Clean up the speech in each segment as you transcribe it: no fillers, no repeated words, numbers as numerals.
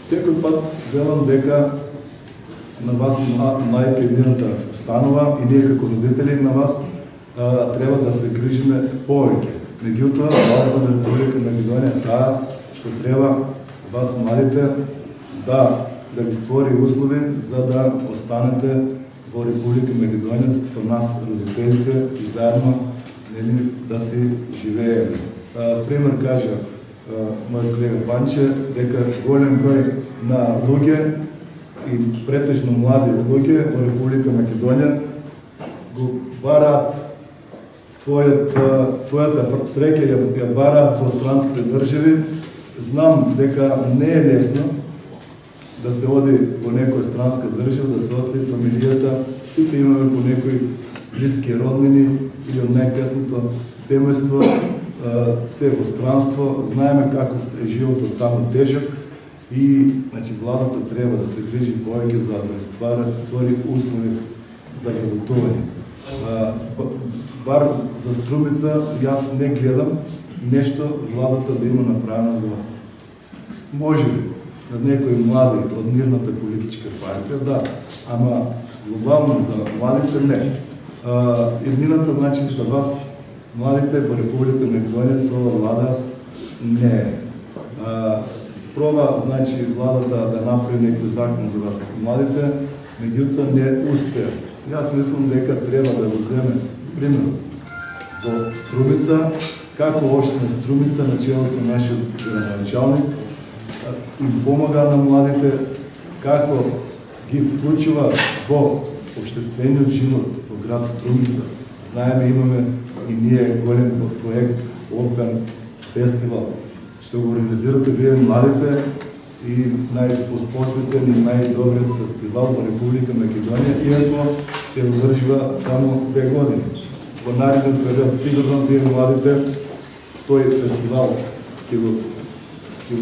Секој пат велам дека на вас младите иднината станува и ние како родители на вас треба да се грижиме повеќе. Меѓутоа, владата на Република Македонија таа што треба вас младите да ви створи услови за да останете во Република Македонија со нас родителите и заедно да си живееме. Пример кажа мојот колега Панче дека голем број на луѓе и претежно млади луѓе во Република Македонија го бараат својата среќа ја бараат во странските држави. Знам дека не е лесно да се оди во некоја странска држава, да се остави фамилијата. Сите имаме по некои блиски роднини или од најтесното семејство, се во странство. Знаеме како е животот таму тежок и владата треба да се грижи повеќе за да створи услови за вработување. Бар за Струмица јас не гледам нешто владата да има направено за вас. Може ли на некои млади од мирната политичка партија, да, ама глобално за младите не. Иднината значи за вас младите во Република Македонија со ова влада не е. Проба значи владата да направи некој закон за вас младите, меѓутоа не успеа. Јас мислам дека треба да го земе примерот во Струмица, како општина Струмица на чело со нашиот градоначалник им помага на младите, како ги вклучува во општествениот живот во град Струмица. Знаеме, имаме и ние голем проект Опен фестивал, што го организирате вие младите и најпосетен и најдобриот фестивал во Република Македонија, иако се одржува само 2 години. Во нареден период сигурно вие младите тој фестивал ќе го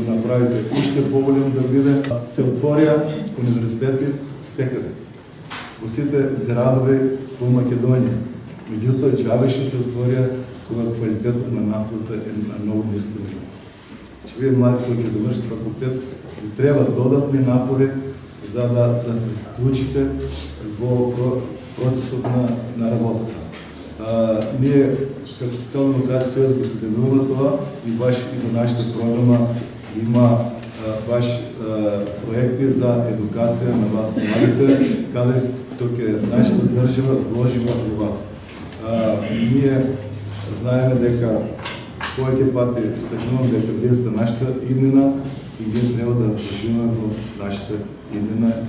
направите уште поголем да биде. Се отворија универзитети секаде, во сите градови во Македонија. Меѓутоа, џабеше се отворија кога квалитетот на наставата е на многу ниско ниво. Вие младите кои ќе завршите факултет, ви треба додатни напори за да се вклучите во процесот на работата. Ние како Социјалдемократски сојуз го следуваме това и баш и во нашата програма има баш проекти за едукација на вас младите, каде ќе нашата држава вложила во вас. Ние знаеме дека повеќе пати стакнувам дека вие сте нашата иднина и ние треба да вложиме во нашата иднина.